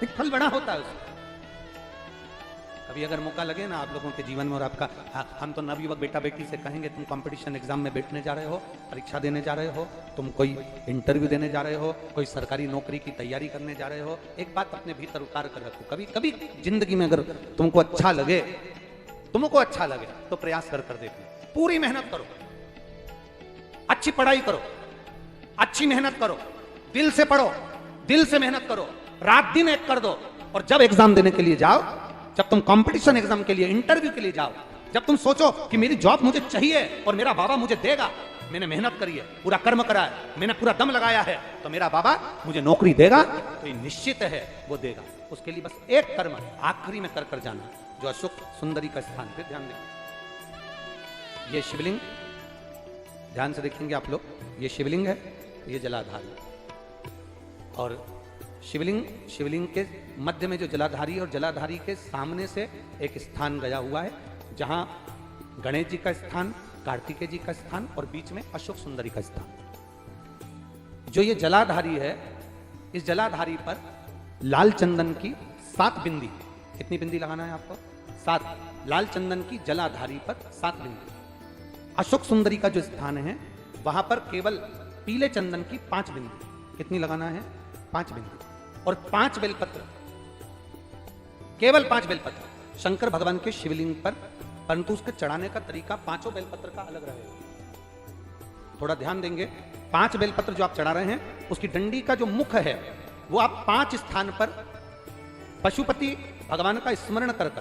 एक फल बड़ा होता है उसका। कभी अगर मौका लगे ना आप लोगों के जीवन में और आपका, हम तो नवयुवक बेटा बेटी से कहेंगे तुम कंपटीशन एग्जाम में बैठने जा रहे हो, परीक्षा देने जा रहे हो, तुम कोई इंटरव्यू देने जा रहे हो, कोई सरकारी नौकरी की तैयारी करने जा रहे हो, एक बात अपने भीतर उतार कर रखो। कभी कभी जिंदगी में अगर तुमको अच्छा लगे तो प्रयास कर देखो, पूरी मेहनत करो, अच्छी पढ़ाई करो, अच्छी मेहनत करो, दिल से पढ़ो, दिल से मेहनत करो, रात दिन एक कर दो। और जब एग्जाम देने के लिए जाओ, जब तुम कंपटीशन एग्जाम के लिए, इंटरव्यू के लिए जाओ, जब तुम सोचो कि मेरी जॉब मुझे चाहिए और मेरा बाबा मुझे देगा, मैंने मेहनत करी है, पूरा कर्म करा है, मैंने पूरा दम लगाया है, तो मेरा बाबा मुझे नौकरी देगा, तो ये निश्चित है वो देगा। उसके लिए बस एक कर्म आखिरी में कर जाना, जो अशोक सुंदरी का स्थान। फिर ध्यान दें, ये शिवलिंग ध्यान से देखेंगे आप लोग, ये शिवलिंग है, ये जलाधारी, और शिवलिंग के मध्य में जो जलाधारी, और जलाधारी के सामने से एक स्थान गया हुआ है जहां गणेश जी का स्थान, कार्तिकेय जी का स्थान और बीच में अशोक सुंदरी का स्थान। जो ये जलाधारी है, इस जलाधारी पर लाल चंदन की 7 बिंदी, कितनी बिंदी लगाना है आपको? 7। लाल चंदन की जलाधारी पर 7 बिंदी। अशोक सुंदरी का जो स्थान है वहां पर केवल पीले चंदन की 5 बिंदी, कितनी लगाना है? 5 बिंदी। और 5 बेलपत्र, केवल 5 बेलपत्र शंकर भगवान के शिवलिंग पर, परंतु उसके चढ़ाने का तरीका 5 बेलपत्र का अलग रहेगा। थोड़ा ध्यान देंगे, 5 बेलपत्र जो आप चढ़ा रहे हैं, उसकी डंडी का जो मुख है वो आप 5 स्थान पर पशुपति भगवान का स्मरण कर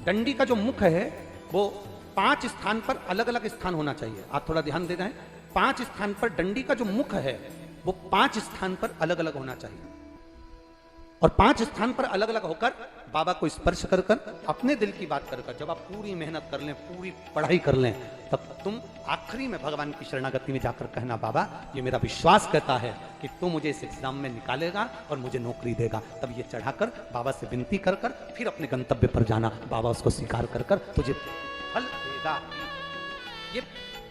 डंडी का जो मुख है वो 5 स्थान पर अलग अलग स्थान होना चाहिए। आप थोड़ा ध्यान दे जाएं, 5 स्थान पर डंडी का जो मुख है वो 5 स्थान पर अलग अलग होना चाहिए, और 5 स्थान पर अलग अलग होकर बाबा को स्पर्श कर अपने दिल की बात कर जब आप पूरी मेहनत कर लें, पूरी पढ़ाई कर लें, तब तुम आखिरी में भगवान की शरणागति में जाकर कहना, बाबा ये मेरा विश्वास कहता है कि तू मुझे इस एग्जाम में निकालेगा और मुझे नौकरी देगा। तब ये चढ़ाकर बाबा से विनती कर फिर अपने गंतव्य पर जाना, बाबा उसको स्वीकार कर तुझे फल देगा। ये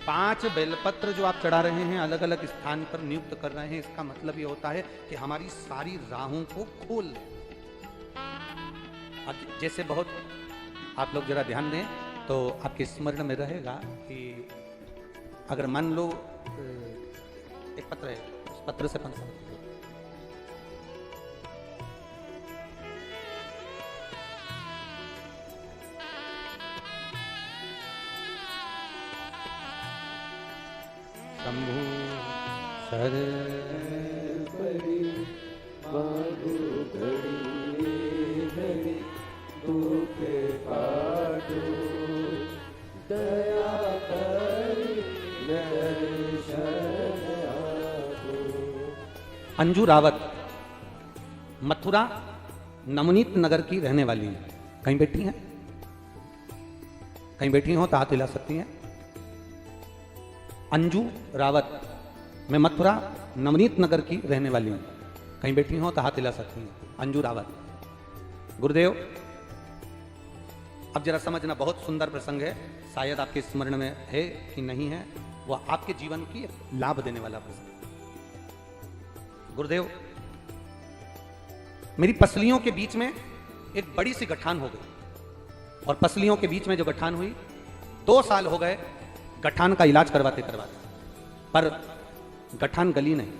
5 बेलपत्र जो आप चढ़ा रहे हैं, अलग अलग स्थान पर नियुक्त कर रहे हैं, इसका मतलब ये होता है कि हमारी सारी राहों को खोल लें। जैसे बहुत आप लोग जरा ध्यान दें तो आपके स्मरण में रहेगा कि अगर मान लो एक पत्र है, उस पत्र से 5 शंभु सर्वपरि माधु घड़ी घड़ी दुख पाटो दया करी दर्शन आपो। अंजू रावत मथुरा नवनीत नगर की रहने वाली है। कहीं बैठी हैं? कहीं बैठी हो तो हाथ हिला सकती हैं। अंजू रावत, मैं मथुरा नवनीत नगर की रहने वाली हूँ। कहीं बैठी हो तो हाथ हिला सकती हैं। अंजू रावत। गुरुदेव, अब जरा समझना, बहुत सुंदर प्रसंग है, शायद आपके स्मरण में है कि नहीं है, वह आपके जीवन की लाभ देने वाला प्रसंग। गुरुदेव, मेरी पसलियों के बीच में एक बड़ी सी गठान हो गई, और पसलियों के बीच में जो गठान हुई, 2 साल हो गए गठान का इलाज करवाते पर गठान गली नहीं।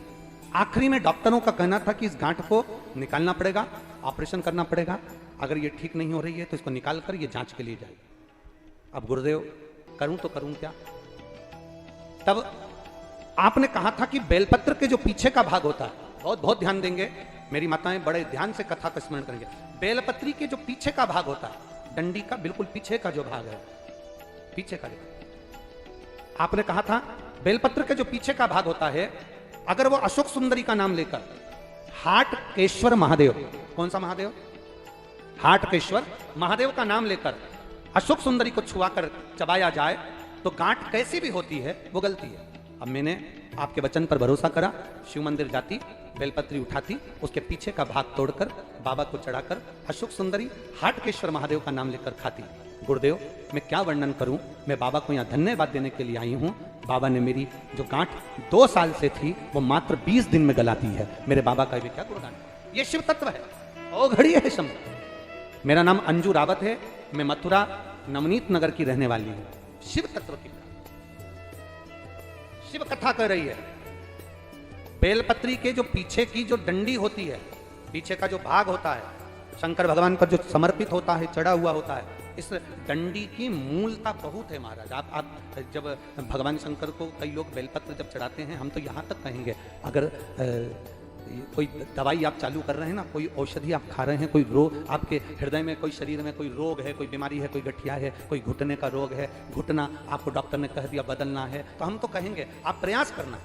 आखिरी में डॉक्टरों का कहना था कि इस गांठ को निकालना पड़ेगा, ऑपरेशन करना पड़ेगा, अगर ये ठीक नहीं हो रही है तो इसको निकाल कर ये जांच के लिए जाए। अब गुरुदेव करूं तो करूं क्या? तब आपने कहा था कि बेलपत्र के जो पीछे का भाग होता है, बहुत ध्यान देंगे, मेरी माताएं बड़े ध्यान से कथा का स्मरण करेंगे। बेलपत्री के जो पीछे का भाग होता है, डंडी का बिल्कुल पीछे का जो भाग है, पीछे का, आपने कहा था बेलपत्र के जो पीछे का भाग होता है, अगर वो अशोक सुंदरी का नाम लेकर हाटकेश्वर महादेव, कौन सा महादेव? हाटकेश्वर महादेव का नाम लेकर अशोक सुंदरी को छुआकर चबाया जाए तो गांठ कैसी भी होती है वो गलती है। अब मैंने आपके वचन पर भरोसा करा, शिव मंदिर जाती, बेलपत्री उठाती, उसके पीछे का भाग तोड़कर बाबा को चढ़ाकर अशोक सुंदरी हाटकेश्वर महादेव का नाम लेकर खाती। गुरुदेव, मैं क्या वर्णन करूं, मैं बाबा को यहाँ धन्यवाद देने के लिए आई हूँ। बाबा ने मेरी जो गांठ 2 साल से थी वो मात्र 20 दिन में गला दी है। मेरे बाबा का भी क्या गुणगान, ये शिव तत्व है। ओ घड़ी है शंभु। मेरा नाम अंजू रावत है, मैं मथुरा नवनीत नगर की रहने वाली हूं। शिव तत्व की शिव कथा कह रही है। बेलपत्री के जो पीछे की जो डंडी होती है, पीछे का जो भाग होता है, शंकर भगवान पर जो समर्पित होता है, चढ़ा हुआ होता है, इस डंडी की मूलता बहुत है महाराज। आप जब भगवान शंकर को कई लोग बेलपत्र जब चढ़ाते हैं, हम तो यहाँ तक कहेंगे, अगर कोई दवाई आप चालू कर रहे हैं ना, कोई औषधि आप खा रहे हैं, कोई रोग आपके हृदय में, कोई शरीर में कोई रोग है, कोई बीमारी है, कोई गठिया है, कोई घुटने का रोग है, घुटना आपको डॉक्टर ने कह दिया बदलना है, तो हम तो कहेंगे आप प्रयास करना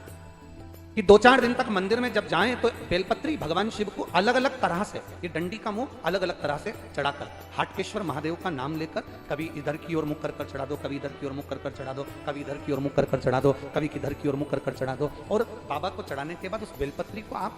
कि 2-4 दिन तक मंदिर में जब जाएं तो बेलपत्री भगवान शिव को अलग अलग तरह से, ये डंडी का मुंह अलग अलग तरह से चढ़ाकर, हाटकेश्वर महादेव का नाम लेकर, कभी इधर की ओर मुख कर चढ़ा दो, कभी इधर की ओर मुख कर चढ़ा दो, कभी इधर की ओर मुख कर चढ़ा दो, कभी किधर की ओर मुख कर चढ़ा दो। और बाबा को चढ़ाने के बाद उस बेलपत्री को आप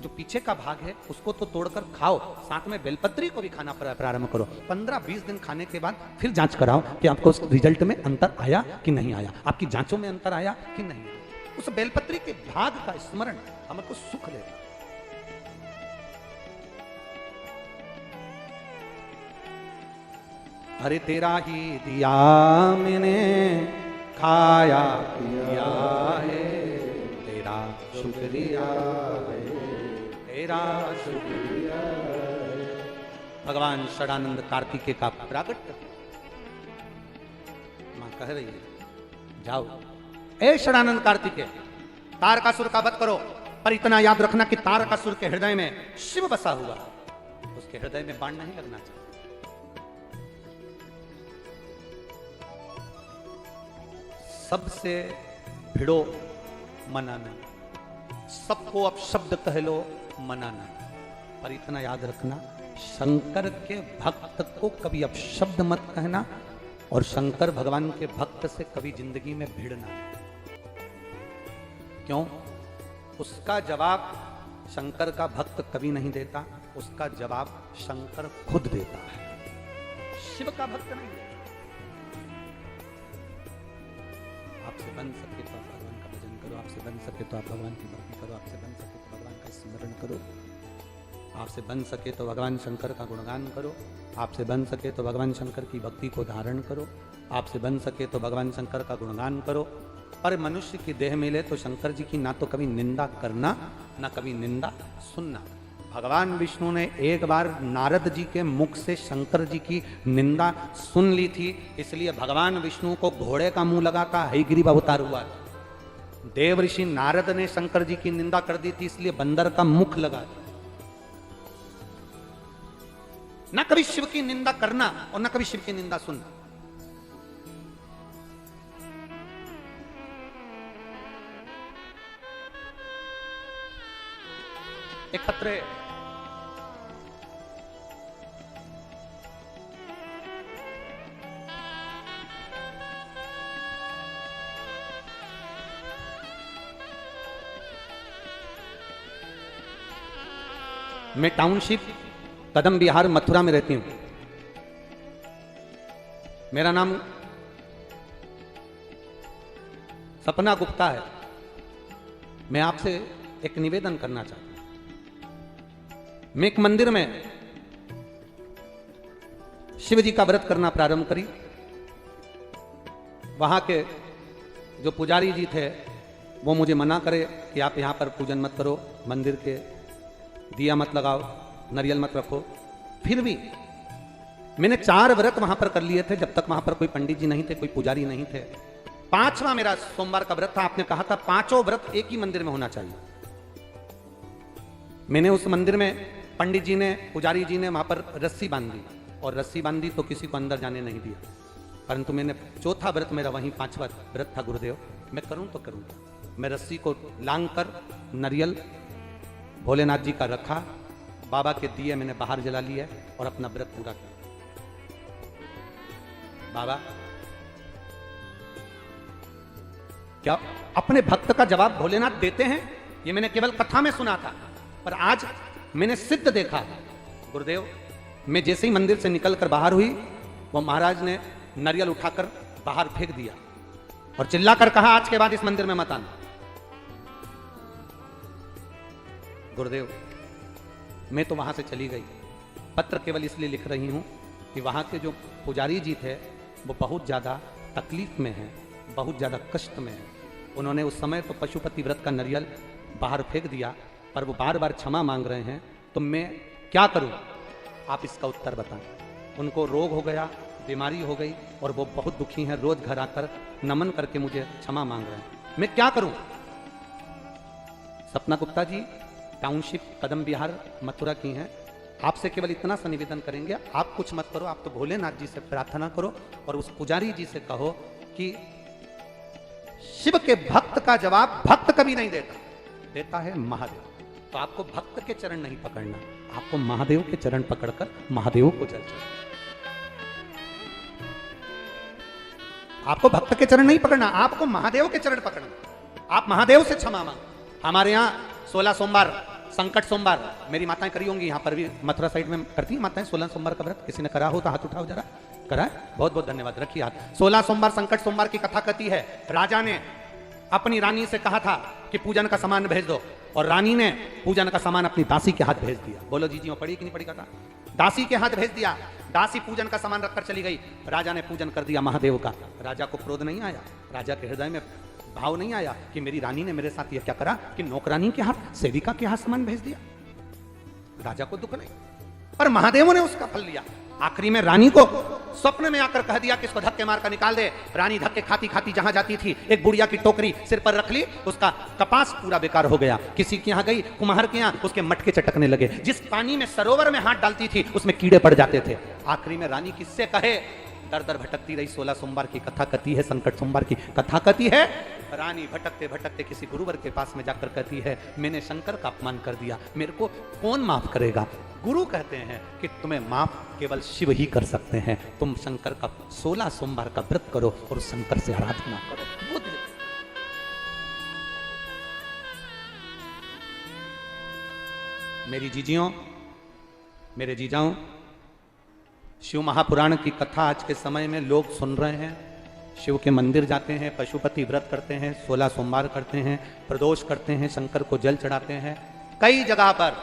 जो पीछे का भाग है उसको तो तोड़कर खाओ, साथ में बेलपत्री को भी खाना प्रारंभ करो। 15-20 दिन खाने के बाद फिर जांच कराओ कि आपको उस रिजल्ट में अंतर आया कि नहीं आया, आपकी जांचों में अंतर आया कि नहीं आया। उस बेलपत्री के भाग का स्मरण हमको सुख देता। अरे तेरा ही दिया मैंने खाया पिया है, तेरा शुक्रिया है, तेरा शुक्रिया है। भगवान षडानंद कार्तिकेय का प्रागट्य मां कह रही है, जाओ ए षडानंद कार्तिकेय, तारकासुर का वध करो, पर इतना याद रखना कि तारकासुर के हृदय में शिव बसा हुआ, उसके हृदय में बाण नहीं लगना चाहिए। सबसे भिड़ो मना नहीं, सबको अब शब्द कह लो मना नहीं, पर इतना याद रखना शंकर के भक्त को कभी अब शब्द मत कहना, और शंकर भगवान के भक्त से कभी जिंदगी में भिड़ना। क्यों? उसका जवाब शंकर का भक्त कभी नहीं देता, उसका जवाब शंकर खुद देता है, शिव का भक्त नहीं देता। आपसे बन सके तो आप भगवान का भजन करो, आपसे बन सके तो आप भगवान की भक्ति करो, आपसे बन सके तो भगवान का स्मरण करो, आपसे बन सके तो भगवान शंकर का गुणगान करो, आपसे बन सके तो भगवान शंकर की भक्ति को धारण करो, आपसे बन सके तो भगवान शंकर का गुणगान करो। पर मनुष्य की देह मिले तो शंकर जी की ना तो कभी निंदा करना, ना कभी निंदा सुनना। भगवान विष्णु ने एक बार नारद जी के मुख से शंकर जी की निंदा सुन ली थी, इसलिए भगवान विष्णु को घोड़े का मुंह लगाता हयग्रीव अवतार हुआ। देव ऋषि नारद ने शंकर जी की निंदा कर दी थी, इसलिए बंदर का मुख लगा। ना कभी शिव की निंदा करना और ना कभी शिव की निंदा सुनना। एक पत्र है, मैं टाउनशिप कदम बिहार मथुरा में रहती हूं। मेरा नाम सपना गुप्ता है। मैं आपसे एक निवेदन करना चाहता हूं। मैं एक मंदिर में शिव जी का व्रत करना प्रारंभ करी। वहां के जो पुजारी जी थे वो मुझे मना करे कि आप यहां पर पूजन मत करो, मंदिर के दिया मत लगाओ, नारियल मत रखो। फिर भी मैंने 4 व्रत वहां पर कर लिए थे, जब तक वहां पर कोई पंडित जी नहीं थे, कोई पुजारी नहीं थे। 5वां मेरा सोमवार का व्रत था। आपने कहा था 5 व्रत एक ही मंदिर में होना चाहिए। मैंने उस मंदिर में पंडित जी ने, पुजारी जी ने वहां पर रस्सी बांधी, और रस्सी बांधी तो किसी को अंदर जाने नहीं दिया। परंतु मैंने 4था व्रत मेरा वहीं 5वां व्रत था। गुरुदेव मैं करूं तो करूं। मैं रस्सी को लांग कर नारियल भोलेनाथ जी का रखा, बाबा के दिए मैंने बाहर जला लिए और अपना व्रत पूरा किया। बाबा क्या अपने भक्त का जवाब भोलेनाथ देते हैं? ये मैंने केवल कथा में सुना था, पर आज मैंने सिद्ध देखा। गुरुदेव मैं जैसे ही मंदिर से निकलकर बाहर हुई, वो महाराज ने नारियल उठाकर बाहर फेंक दिया और चिल्लाकर कहा, आज के बाद इस मंदिर में मत आना। गुरुदेव मैं तो वहां से चली गई। पत्र केवल इसलिए लिख रही हूं कि वहां के जो पुजारी जी थे वो बहुत ज़्यादा तकलीफ में हैं, बहुत ज़्यादा कष्ट में हैं। उन्होंने उस समय तो पशुपति व्रत का नारियल बाहर फेंक दिया, पर वो बार बार क्षमा मांग रहे हैं। तो मैं क्या करूं? आप इसका उत्तर बताएं। उनको रोग हो गया, बीमारी हो गई और वो बहुत दुखी हैं। रोज घर आकर नमन करके मुझे क्षमा मांग रहे हैं। मैं क्या करूं? सपना गुप्ता जी टाउनशिप कदम बिहार मथुरा की हैं। आपसे केवल इतना सा निवेदन करेंगे, आप कुछ मत करो, आप तो भोलेनाथ जी से प्रार्थना करो और उस पुजारी जी से कहो कि शिव के भक्त का जवाब भक्त कभी नहीं देता, देता है महादेव। तो आपको भक्त के चरण नहीं पकड़ना, आपको महादेव के चरण पकड़कर महादेव को जल चढ़ाना। आपको भक्त के चरण नहीं पकड़ना, आपको महादेव के चरण पकड़ना। आप महादेव से क्षमा मांग। हमारे यहाँ 16 सोमवार संकट सोमवार मेरी माताएं करी होंगी, यहाँ पर भी मथुरा साइड में करती हैं माताएं 16 सोमवार का व्रत। किसी ने करा हो तो हाथ उठाओ जरा। करा है? बहुत बहुत धन्यवाद, रखिए हाथ। 16 सोमवार संकट सोमवार की कथा कथी है। राजा ने अपनी रानी से कहा था कि पूजन का सामान भेज दो, और रानी ने पूजन का सामान अपनी दासी के हाथ भेज दिया। बोलो जी, पड़ी कि नहीं पड़ी कथा? दासी के हाथ भेज दिया। दासी पूजन का सामान रखकर चली गई। राजा ने पूजन कर दिया महादेव का। राजा को क्रोध नहीं आया, राजा के हृदय में भाव नहीं आया कि मेरी रानी ने मेरे साथ यह क्या करा कि नौकरानी के हाथ, सेविका के हाथ सामान भेज दिया। राजा को दुख नहीं, पर महादेव ने उसका फल लिया। आखिरी में रानी को स्वप्न में आकर कह दिया कि इसको धक्के मार कर निकाल दे। रानी धक्के खाती खाती जहां जाती थी, एक बुढ़िया की टोकरी सिर पर रख ली, उसका कपास पूरा बेकार हो गया। किसी के यहाँ गई, कुम्हार के यहाँ, उसके मटके चटकने लगे। जिस पानी में सरोवर में हाथ डालती थी उसमें कीड़े पड़ जाते थे। आखिरी में रानी किससे कहे, दर दर भटकती रही। 16 सोमवार की कथा कथी है, संकट सोमवार की कथा कथी है। रानी भटकते भटकते किसी गुरुवर के पास में जाकर कहती है, मैंने शंकर का अपमान कर दिया, मेरे को कौन माफ करेगा? गुरु कहते हैं कि तुम्हें माफ केवल शिव ही कर सकते हैं। तुम शंकर का 16 सोमवार का व्रत करो और शंकर से आराधना करो। बुद्ध मेरी जीजियों, मेरे जीजाओं, शिव महापुराण की कथा आज के समय में लोग सुन रहे हैं। शिव के मंदिर जाते हैं, पशुपति व्रत करते हैं, 16 सोमवार करते हैं, प्रदोष करते हैं, शंकर को जल चढ़ाते हैं। कई जगह पर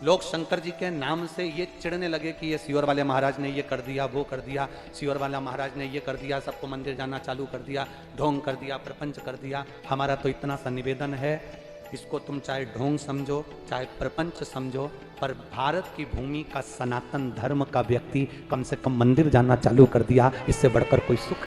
लोग शंकर जी के नाम से ये चिढ़ने लगे कि ये सियोर वाले महाराज ने ये कर दिया, वो कर दिया, सियोर वाला महाराज ने ये कर दिया, सबको मंदिर जाना चालू कर दिया, ढोंग कर दिया, प्रपंच कर दिया। हमारा तो इतना सा निवेदन है, इसको तुम चाहे ढोंग समझो, चाहे प्रपंच समझो, पर भारत की भूमि का सनातन धर्म का व्यक्ति कम से कम मंदिर जाना चालू कर दिया, इससे बढ़कर कोई सुख